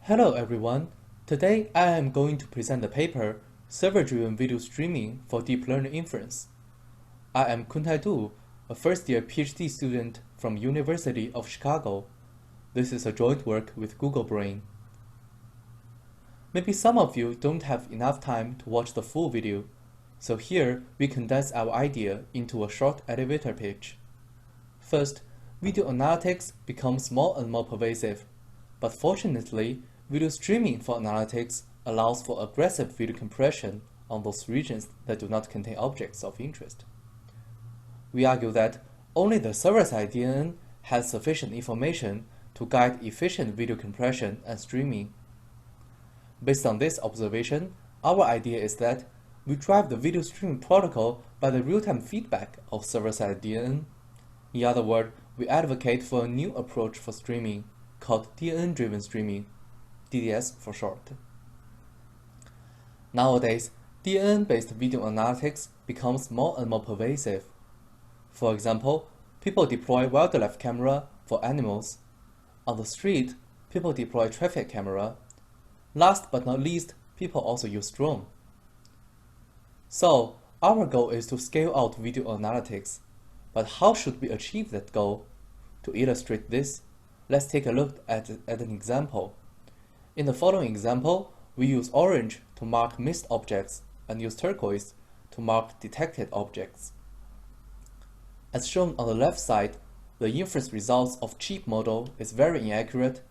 Hello everyone. Today I am going to present the paper Server-Driven Video Streaming for Deep Learning Inference. I am Kuntai Du, a first-year PhD student from University of Chicago. This is a joint work with Google Brain. Maybe some of you don't have enough time to watch the full video, so here we condense our idea into a short elevator pitch. First, video analytics becomes more and more pervasive, but fortunately, video streaming for analytics allows for aggressive video compression on those regions that do not contain objects of interest. We argue that only the server-side DNN has sufficient information to guide efficient video compression and streaming. Based on this observation, our idea is that we drive the video streaming protocol by the real-time feedback of server-side DNN. In other words, we advocate for a new approach for streaming called DNN-driven streaming, DDS for short. Nowadays, DNN-based video analytics becomes more and more pervasive. For example, people deploy wildlife camera for animals. On the street, people deploy traffic camera. Last but not least, people also use drone. So, our goal is to scale out video analytics. But how should we achieve that goal? To illustrate this, let's take a look at an example. In the following example, we use orange to mark missed objects and use turquoise to mark detected objects. As shown on the left side, the inference results of cheap model is very inaccurate,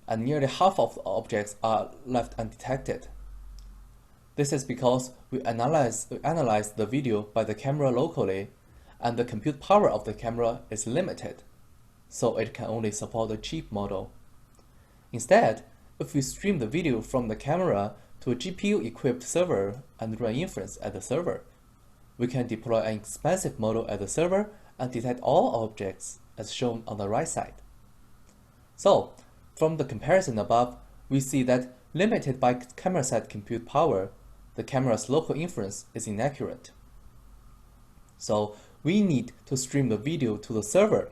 and nearly half of the objects are left undetected. This is because we analyze the video by the camera locally, and the compute power of the camera is limited, so it can only support a cheap model. Instead, if we stream the video from the camera to a GPU-equipped server and run inference at the server, we can deploy an expensive model at the server and detect all objects, as shown on the right side. So, from the comparison above, we see that limited by camera-side compute power, the camera's local inference is inaccurate. So, we need to stream the video to the server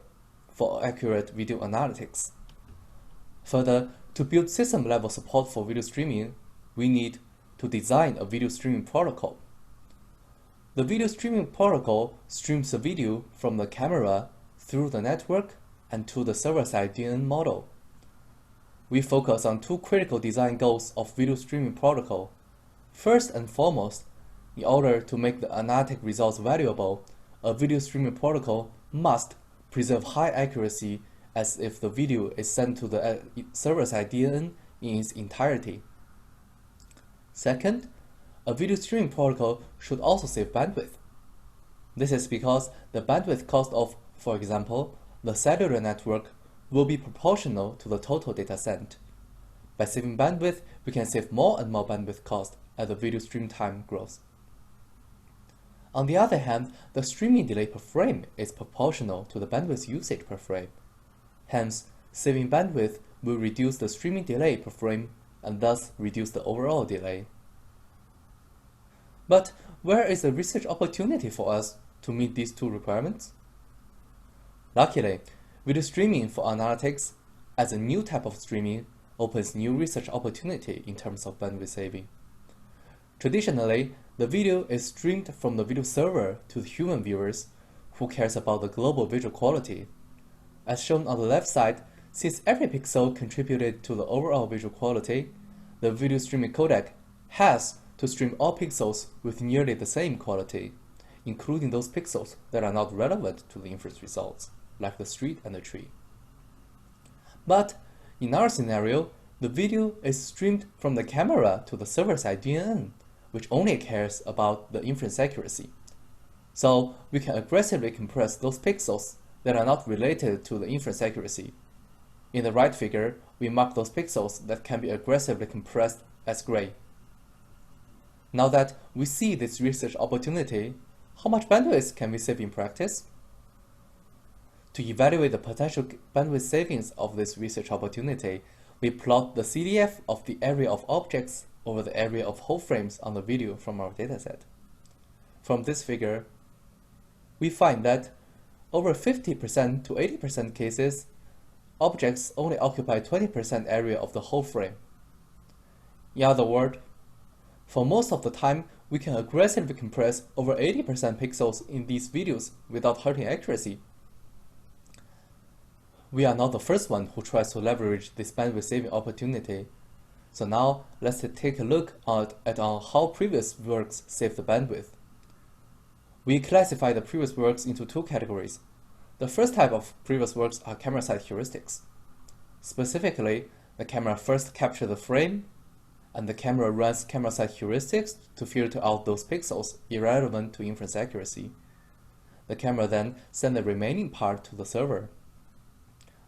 for accurate video analytics. Further, to build system-level support for video streaming, we need to design a video streaming protocol. The video streaming protocol streams the video from the camera through the network and to the server-side DNN model. We focus on two critical design goals of video streaming protocol. First and foremost, in order to make the analytic results valuable, a video streaming protocol must preserve high accuracy as if the video is sent to the server-side DNN in its entirety. Second, a video streaming protocol should also save bandwidth. This is because the bandwidth cost of, for example, the cellular network will be proportional to the total data sent. By saving bandwidth, we can save more and more bandwidth cost as the video stream time grows. On the other hand, the streaming delay per frame is proportional to the bandwidth usage per frame. Hence, saving bandwidth will reduce the streaming delay per frame and thus reduce the overall delay. But where is the research opportunity for us to meet these two requirements? Luckily, video streaming for analytics as a new type of streaming opens new research opportunity in terms of bandwidth saving. Traditionally, the video is streamed from the video server to the human viewers who cares about the global visual quality. As shown on the left side, since every pixel contributed to the overall visual quality, the video streaming codec has to stream all pixels with nearly the same quality, including those pixels that are not relevant to the inference results, like the street and the tree. But in our scenario, the video is streamed from the camera to the server-side DNN, which only cares about the inference accuracy. So we can aggressively compress those pixels that are not related to the inference accuracy. In the right figure, we mark those pixels that can be aggressively compressed as gray. Now that we see this research opportunity, how much bandwidth can we save in practice? To evaluate the potential bandwidth savings of this research opportunity, we plot the CDF of the area of objects over the area of whole frames on the video from our dataset. From this figure, we find that over 50% to 80% cases, objects only occupy 20% area of the whole frame, In other words, for most of the time, we can aggressively compress over 80% pixels in these videos without hurting accuracy. We are not the first one who tries to leverage this bandwidth saving opportunity. So now, let's take a look at how previous works save the bandwidth. We classify the previous works into two categories. The first type of previous works are camera side heuristics. Specifically, the camera first captures the frame, and the camera runs camera side heuristics to filter out those pixels irrelevant to inference accuracy. The camera then sends the remaining part to the server.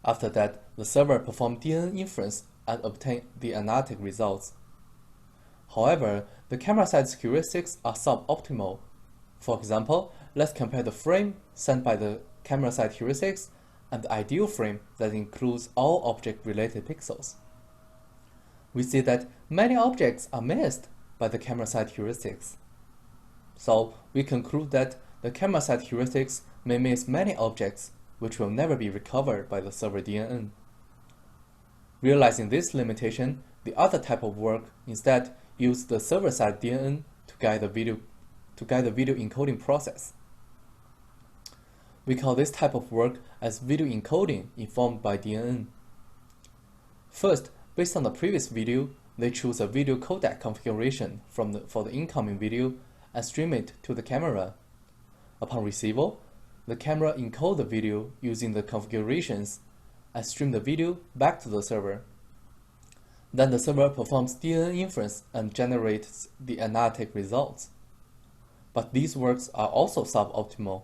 After that, the server performs DNN inference and obtains the analytic results. However, the camera side heuristics are suboptimal. For example, let's compare the frame sent by the camera side heuristics and the ideal frame that includes all object-related pixels. We see that many objects are missed by the camera side heuristics. So we conclude that the camera side heuristics may miss many objects which will never be recovered by the server DNN. Realizing this limitation, the other type of work instead uses the server-side DNN to guide the video encoding process. We call this type of work as video encoding informed by DNN. First, based on the previous video, they choose a video codec configuration for the incoming video and stream it to the camera. Upon receival, the camera encodes the video using the configurations and stream the video back to the server. Then the server performs DNN inference and generates the analytic results. But these works are also suboptimal.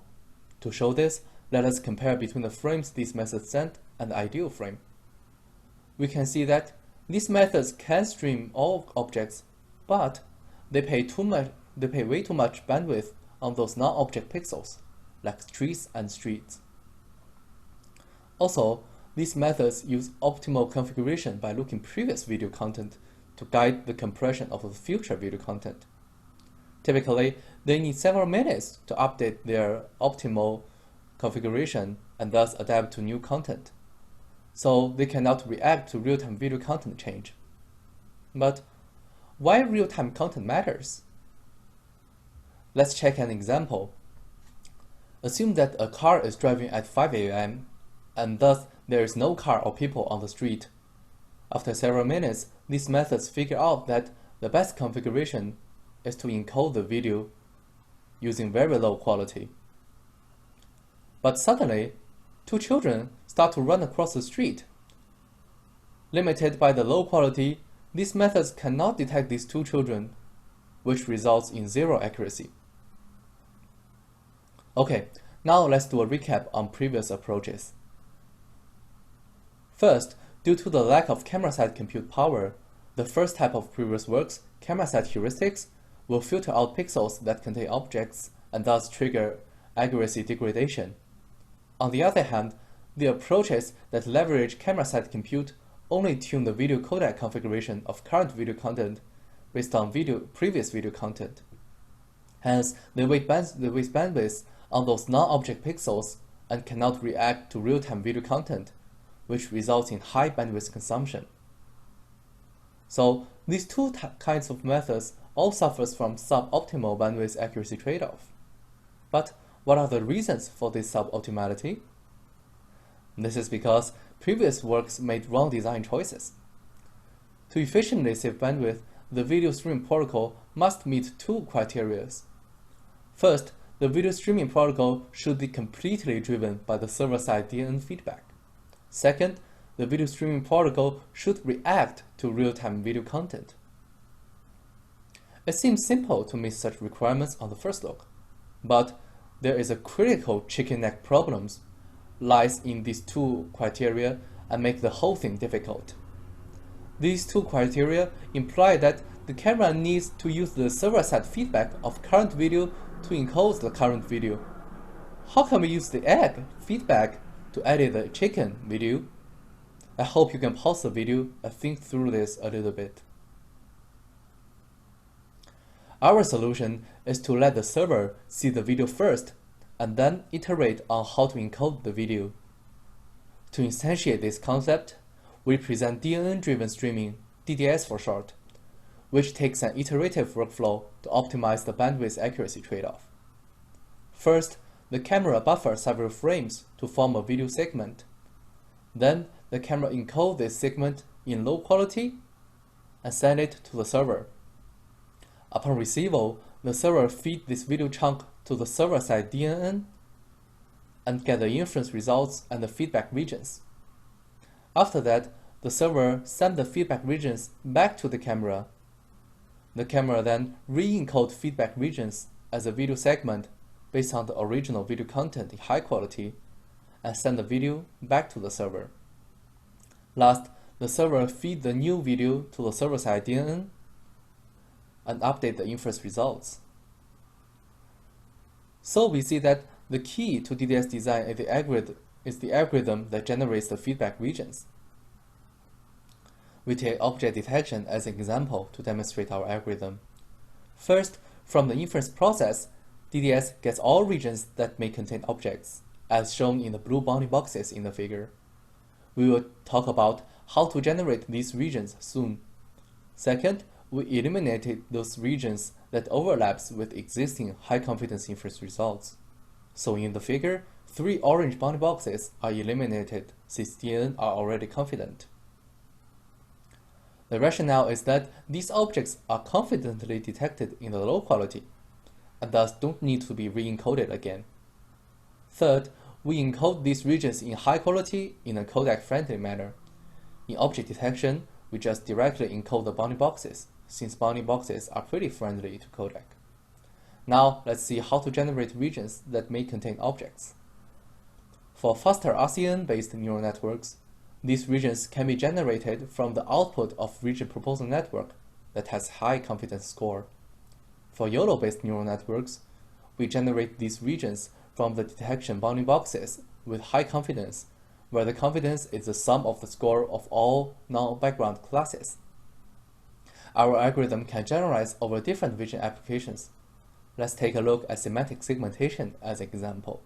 To show this, let us compare between the frames these methods sent and the ideal frame. We can see that these methods can stream all objects, but they pay way too much bandwidth on those non-object pixels, like trees and streets. Also, these methods use optimal configuration by looking previous video content to guide the compression of the future video content. Typically, they need several minutes to update their optimal configuration and thus adapt to new content. So they cannot react to real-time video content change. But why real-time content matters? Let's check an example. Assume that a car is driving at 5 a.m. and thus there is no car or people on the street. After several minutes, these methods figure out that the best configuration is to encode the video using very low quality. But suddenly, two children start to run across the street. Limited by the low quality, these methods cannot detect these two children, which results in zero accuracy. Okay, now let's do a recap on previous approaches. First, due to the lack of camera-side compute power, the first type of previous works, camera-side heuristics, will filter out pixels that contain objects and thus trigger accuracy degradation. On the other hand, the approaches that leverage camera-side compute only tune the video codec configuration of current video content based on previous video content. Hence, they waste bandwidth on those non-object pixels and cannot react to real-time video content, which results in high bandwidth consumption. So these two kinds of methods all suffers from suboptimal bandwidth accuracy trade-off. But what are the reasons for this suboptimality? This is because previous works made wrong design choices. To efficiently save bandwidth, the video streaming protocol must meet two criteria. First, the video streaming protocol should be completely driven by the server-side DNN feedback. Second, the video streaming protocol should react to real-time video content. It seems simple to meet such requirements on the first look, but there is a critical chicken neck problem lies in these two criteria and make the whole thing difficult. These two criteria imply that the camera needs to use the server-side feedback of current video to encode the current video. How can we use the egg feedback to edit the chicken video? I hope you can pause the video and think through this a little bit. Our solution is to let the server see the video first and then iterate on how to encode the video. To instantiate this concept, we present DNN-driven streaming, DDS for short, which takes an iterative workflow to optimize the bandwidth accuracy trade-off. First, the camera buffers several frames to form a video segment. Then, the camera encodes this segment in low quality and send it to the server. Upon receival, the server feeds this video chunk to the server-side DNN and get the inference results and the feedback regions. After that, the server sends the feedback regions back to the camera. The camera then re-encodes feedback regions as a video segment based on the original video content in high quality and send the video back to the server. Last, the server feeds the new video to the server-side DNN and update the inference results. So we see that the key to DDS design is the algorithm that generates the feedback regions. We take object detection as an example to demonstrate our algorithm. First, from the inference process, DDS gets all regions that may contain objects, as shown in the blue bounding boxes in the figure. We will talk about how to generate these regions soon. Second, we eliminated those regions that overlaps with existing high-confidence inference results. So in the figure, 3 orange bounding boxes are eliminated since DNN are already confident. The rationale is that these objects are confidently detected in the low quality, and thus don't need to be re-encoded again. Third, we encode these regions in high quality in a codec-friendly manner. In object detection, we just directly encode the bounding boxes, since bounding boxes are pretty friendly to codec. Now, let's see how to generate regions that may contain objects. For faster RCN-based neural networks, these regions can be generated from the output of region proposal network that has high confidence score. For YOLO-based neural networks, we generate these regions from the detection bounding boxes with high confidence, where the confidence is the sum of the score of all non-background classes. Our algorithm can generalize over different vision applications. Let's take a look at semantic segmentation as an example.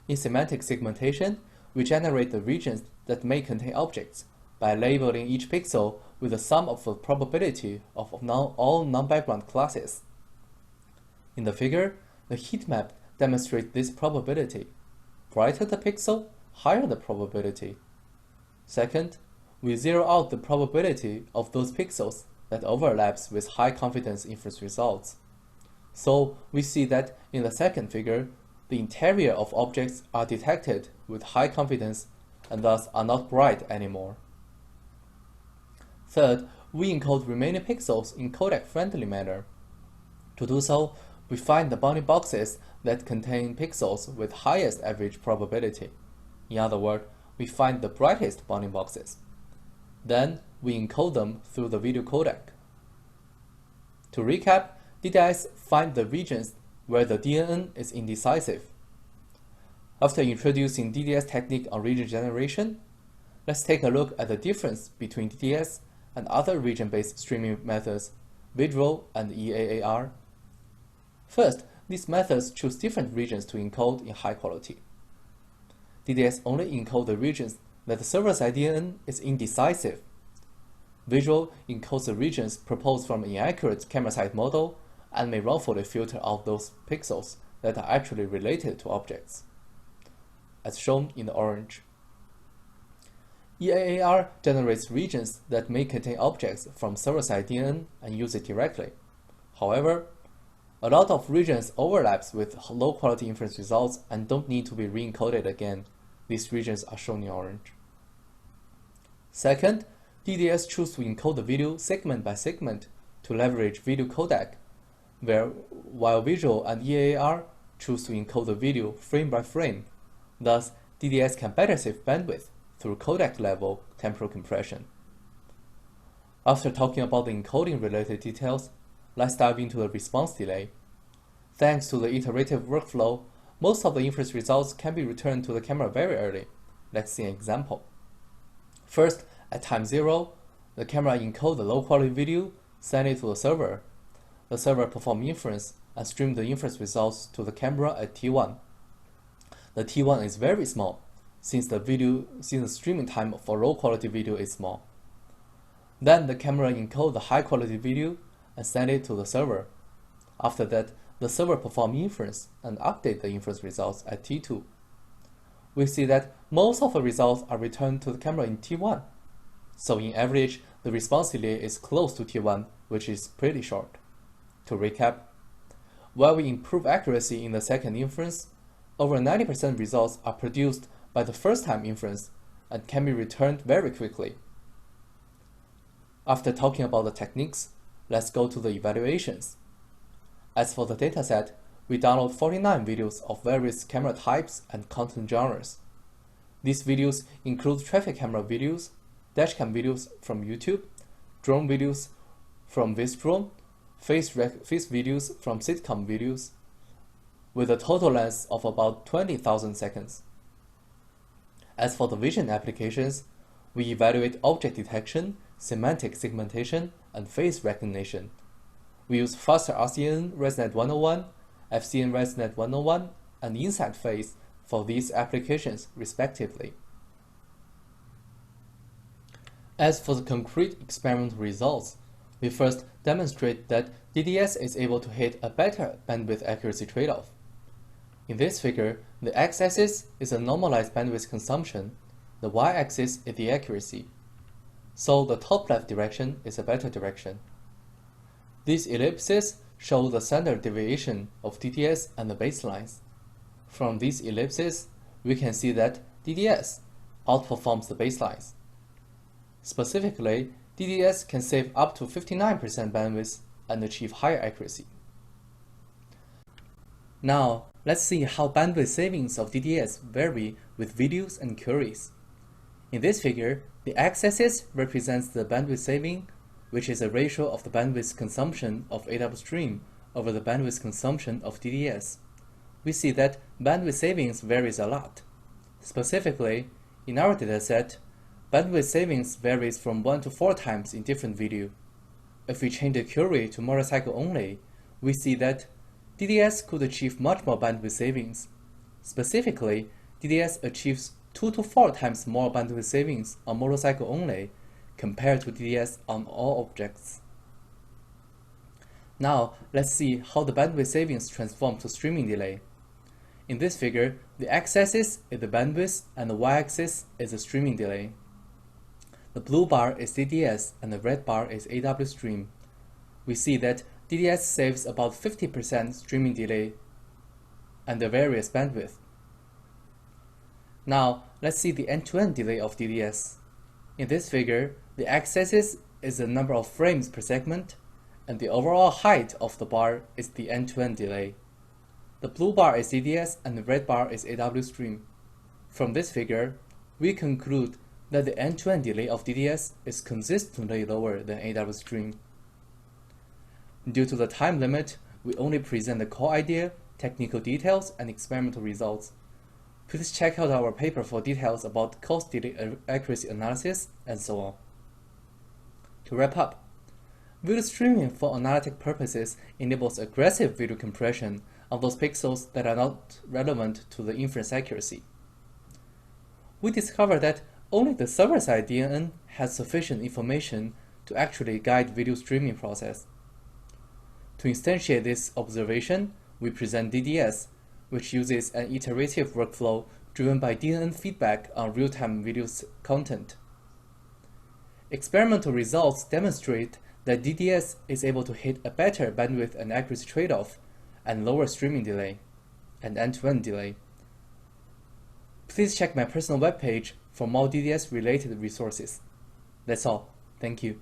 In semantic segmentation, we generate the regions that may contain objects by labeling each pixel with the sum of the probability of all non-background classes. In the figure, the heat map demonstrates this probability. Brighter the pixel, higher the probability. Second, we zero out the probability of those pixels that overlaps with high confidence inference results. So we see that in the second figure, the interior of objects are detected with high confidence and thus are not bright anymore. Third, we encode remaining pixels in codec-friendly manner. To do so, we find the bounding boxes that contain pixels with highest average probability. In other words, we find the brightest bounding boxes. Then we encode them through the video codec. To recap, DDS finds the regions where the DNN is indecisive. After introducing DDS technique on region generation, let's take a look at the difference between DDS and other region-based streaming methods, visual and EAAR. First, these methods choose different regions to encode in high quality. DDS only encodes the regions that the server-side DNN is indecisive. Visual encodes the regions proposed from an inaccurate camera-side model and may wrongfully filter out those pixels that are actually related to objects, as shown in the orange. EAAR generates regions that may contain objects from server-side DNN and use it directly. However, a lot of regions overlaps with low-quality inference results and don't need to be re-encoded again. These regions are shown in orange. Second, DDS chooses to encode the video segment by segment to leverage video codec, while visual and EAAR choose to encode the video frame by frame. Thus, DDS can better save bandwidth through codec-level temporal compression. After talking about the encoding-related details, let's dive into the response delay. Thanks to the iterative workflow, most of the inference results can be returned to the camera very early. Let's see an example. First, at time 0, the camera encodes the low-quality video, send it to the server. The server performs inference and streams the inference results to the camera at T1. The T1 is very small, since the streaming time for low-quality video is small. Then the camera encodes the high-quality video and sends it to the server. After that, the server performs inference and updates the inference results at T2. We see that most of the results are returned to the camera in T1. So in average, the response delay is close to T1, which is pretty short. To recap, while we improve accuracy in the second inference, over 90% results are produced by the first time inference and can be returned very quickly. After talking about the techniques, let's go to the evaluations. As for the dataset, we download 49 videos of various camera types and content genres. These videos include traffic camera videos, dashcam videos from YouTube, drone videos from Visdrone, face videos from SIGCOMM videos, with a total length of about 20,000 seconds. As for the vision applications, we evaluate object detection, semantic segmentation, and face recognition. We use faster RCN ResNet 101, FCN ResNet 101, and Insight Phase for these applications respectively. As for the concrete experimental results, we first demonstrate that DDS is able to hit a better bandwidth accuracy trade-off. In this figure, the x-axis is a normalized bandwidth consumption, the y-axis is the accuracy. So the top left direction is a better direction. These ellipses show the standard deviation of DDS and the baselines. From these ellipses, we can see that DDS outperforms the baselines. Specifically, DDS can save up to 59% bandwidth and achieve higher accuracy. Now, let's see how bandwidth savings of DDS vary with videos and queries. In this figure, the x-axis represents the bandwidth saving, which is a ratio of the bandwidth consumption of AW stream over the bandwidth consumption of DDS. We see that bandwidth savings varies a lot. Specifically, in our dataset, bandwidth savings varies from 1 to 4 times in different video. If we change the query to motorcycle only, we see that DDS could achieve much more bandwidth savings. Specifically, DDS achieves 2 to 4 times more bandwidth savings on motorcycle only compared to DDS on all objects. Now, let's see how the bandwidth savings transform to streaming delay. In this figure, the x-axis is the bandwidth and the y-axis is the streaming delay. The blue bar is DDS and the red bar is AW stream. We see that DDS saves about 50% streaming delay and the various bandwidth. Now, let's see the end-to-end delay of DDS. In this figure, the x-axis is the number of frames per segment, and the overall height of the bar is the end-to-end delay. The blue bar is DDS and the red bar is AW stream. From this figure, we conclude that the end-to-end delay of DDS is consistently lower than AW stream. Due to the time limit, we only present the core idea, technical details, and experimental results. Please check out our paper for details about cost delay accuracy analysis and so on. To wrap up, video streaming for analytic purposes enables aggressive video compression of those pixels that are not relevant to the inference accuracy. We discovered that only the server-side DNN has sufficient information to actually guide video streaming process. To instantiate this observation, we present DDS, which uses an iterative workflow driven by DNN feedback on real-time video content. Experimental results demonstrate that DDS is able to hit a better bandwidth and accuracy trade-off and lower streaming delay and end-to-end delay. Please check my personal webpage for more DDS-related resources. That's all. Thank you.